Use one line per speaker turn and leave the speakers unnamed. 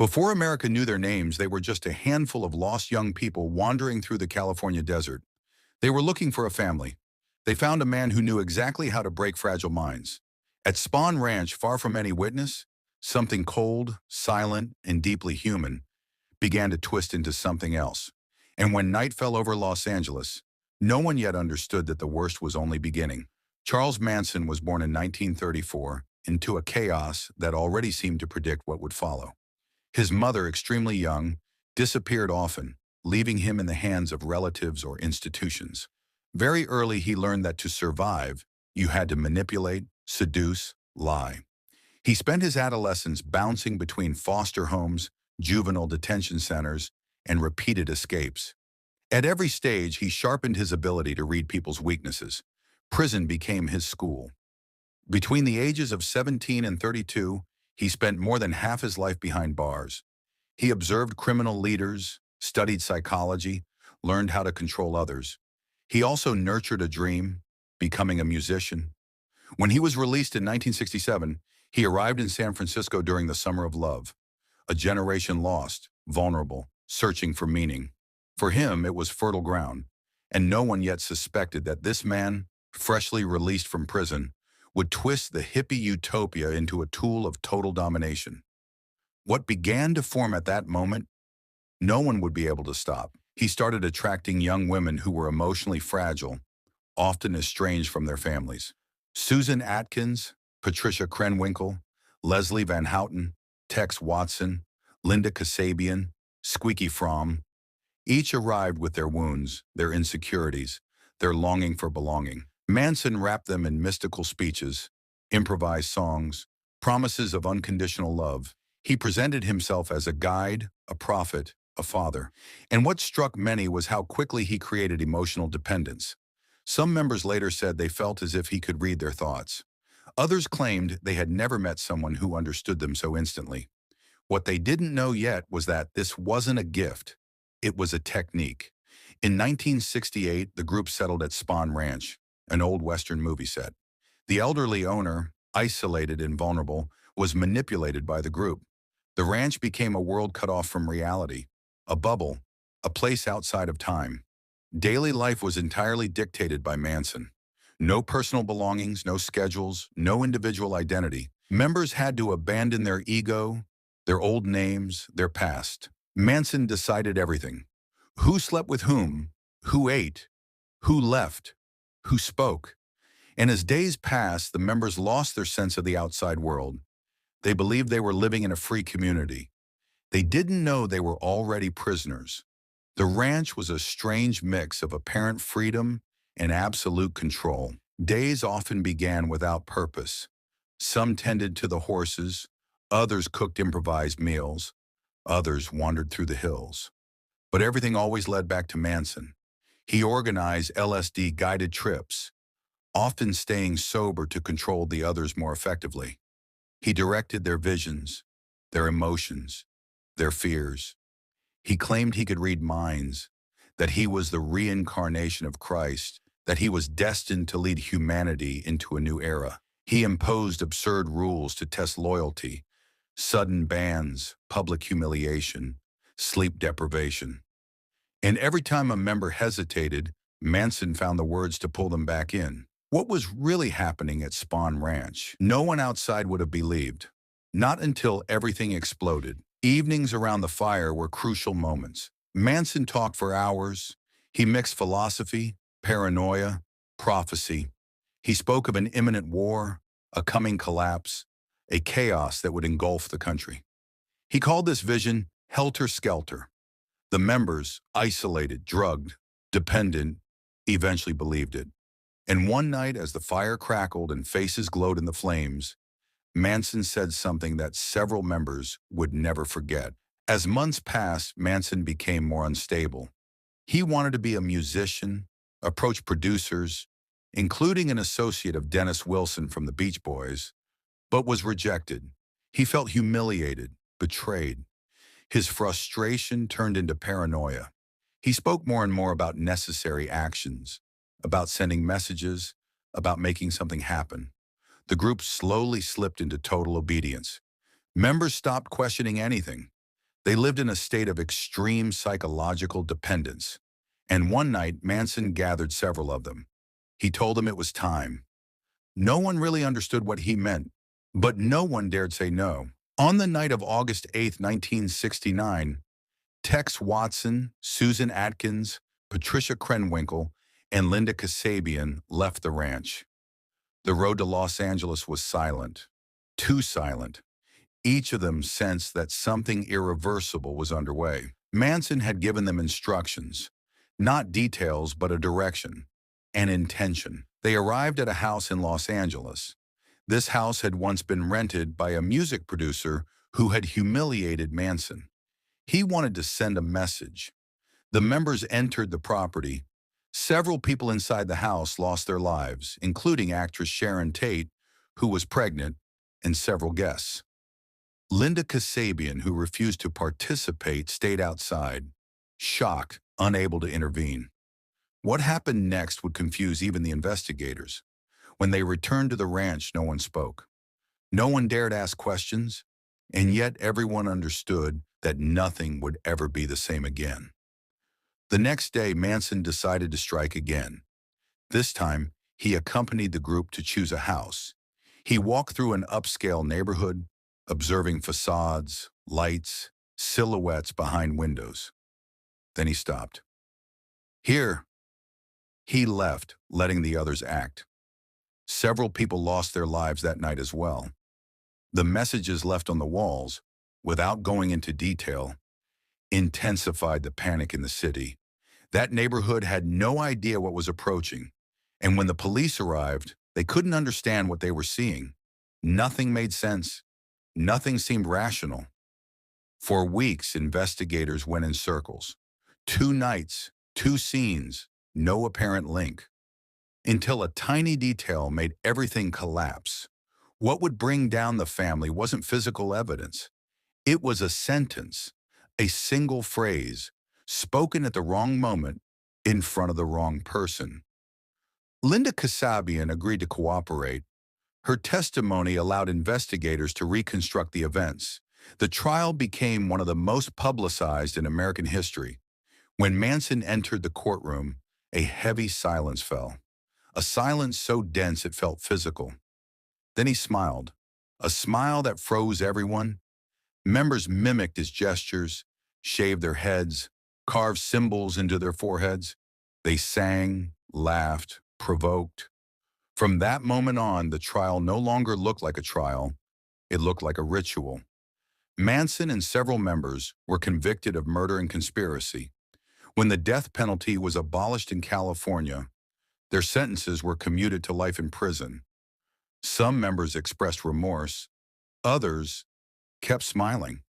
Before America knew their names, they were just a handful of lost young people wandering through the California desert. They were looking for a family. They found a man who knew exactly how to break fragile minds. At Spahn Ranch, far from any witness, something cold, silent, and deeply human began to twist into something else. And when night fell over Los Angeles, no one yet understood that the worst was only beginning. Charles Manson was born in 1934 into a chaos that already seemed to predict what would follow. His mother, extremely young, disappeared often, leaving him in the hands of relatives or institutions. Very early, he learned that to survive, you had to manipulate, seduce, lie. He spent his adolescence bouncing between foster homes, juvenile detention centers, and repeated escapes. At every stage, he sharpened his ability to read people's weaknesses. Prison became his school. Between the ages of 17 and 32, he spent more than half his life behind bars. He observed criminal leaders, studied psychology, learned how to control others. He also nurtured a dream, becoming a musician. When he was released in 1967, he arrived in San Francisco during the Summer of Love, a generation lost, vulnerable, searching for meaning. For him, it was fertile ground, and no one yet suspected that this man, freshly released from prison, would twist the hippie utopia into a tool of total domination. What began to form at that moment, no one would be able to stop. He started attracting young women who were emotionally fragile, often estranged from their families. Susan Atkins, Patricia Krenwinkel, Leslie Van Houten, Tex Watson, Linda Kasabian, Squeaky Fromm, each arrived with their wounds, their insecurities, their longing for belonging. Manson wrapped them in mystical speeches, improvised songs, promises of unconditional love. He presented himself as a guide, a prophet, a father. And what struck many was how quickly he created emotional dependence. Some members later said they felt as if he could read their thoughts. Others claimed they had never met someone who understood them so instantly. What they didn't know yet was that this wasn't a gift, it was a technique. In 1968, the group settled at Spahn Ranch, an old Western movie set. The elderly owner, isolated and vulnerable, was manipulated by the group. The ranch became a world cut off from reality, a bubble, a place outside of time. Daily life was entirely dictated by Manson. No personal belongings, no schedules, no individual identity. Members had to abandon their ego, their old names, their past. Manson decided everything. Who slept with whom, who ate, who left, who spoke. And as days passed, the members lost their sense of the outside world. They believed they were living in a free community. They didn't know they were already prisoners. The ranch was a strange mix of apparent freedom and absolute control. Days often began without purpose. Some tended to the horses, others cooked improvised meals, others wandered through the hills. But everything always led back to Manson. He organized LSD-guided trips, often staying sober to control the others more effectively. He directed their visions, their emotions, their fears. He claimed he could read minds, that he was the reincarnation of Christ, that he was destined to lead humanity into a new era. He imposed absurd rules to test loyalty, sudden bans, public humiliation, sleep deprivation. And every time a member hesitated, Manson found the words to pull them back in. What was really happening at Spahn Ranch? No one outside would have believed. Not until everything exploded. Evenings around the fire were crucial moments. Manson talked for hours. He mixed philosophy, paranoia, prophecy. He spoke of an imminent war, a coming collapse, a chaos that would engulf the country. He called this vision helter-skelter. The members, isolated, drugged, dependent, eventually believed it. And one night, as the fire crackled and faces glowed in the flames, Manson said something that several members would never forget. As months passed, Manson became more unstable. He wanted to be a musician, approach producers, including an associate of Dennis Wilson from the Beach Boys, but was rejected. He felt humiliated, betrayed. His frustration turned into paranoia. He spoke more and more about necessary actions, about sending messages, about making something happen. The group slowly slipped into total obedience. Members stopped questioning anything. They lived in a state of extreme psychological dependence. And one night, Manson gathered several of them. He told them it was time. No one really understood what he meant, but no one dared say no. On the night of August 8th, 1969, Tex Watson, Susan Atkins, Patricia Krenwinkel, and Linda Kasabian left the ranch. The road to Los Angeles was silent, too silent. Each of them sensed that something irreversible was underway. Manson had given them instructions, not details but a direction, an intention. They arrived at a house in Los Angeles. This house had once been rented by a music producer who had humiliated Manson. He wanted to send a message. The members entered the property. Several people inside the house lost their lives, including actress Sharon Tate, who was pregnant, and several guests. Linda Kasabian, who refused to participate, stayed outside, shocked, unable to intervene. What happened next would confuse even the investigators. When they returned to the ranch, no one spoke. No one dared ask questions, and yet everyone understood that nothing would ever be the same again. The next day, Manson decided to strike again. This time, he accompanied the group to choose a house. He walked through an upscale neighborhood, observing facades, lights, silhouettes behind windows. Then he stopped. Here, he left, letting the others act. Several people lost their lives that night as well. The messages left on the walls, without going into detail, intensified the panic in the city. That neighborhood had no idea what was approaching, and when the police arrived, they couldn't understand what they were seeing. Nothing made sense. Nothing seemed rational. For weeks, investigators went in circles. 2 nights, 2 scenes, no apparent link. Until a tiny detail made everything collapse. What would bring down the family wasn't physical evidence. It was a sentence, a single phrase, spoken at the wrong moment, in front of the wrong person. Linda Kasabian agreed to cooperate. Her testimony allowed investigators to reconstruct the events. The trial became one of the most publicized in American history. When Manson entered the courtroom, a heavy silence fell. A silence so dense it felt physical. Then he smiled, a smile that froze everyone. Members mimicked his gestures, shaved their heads, carved symbols into their foreheads. They sang, laughed, provoked. From that moment on, the trial no longer looked like a trial. It looked like a ritual. Manson and several members were convicted of murder and conspiracy. When the death penalty was abolished in California, their sentences were commuted to life in prison. Some members expressed remorse. Others kept smiling.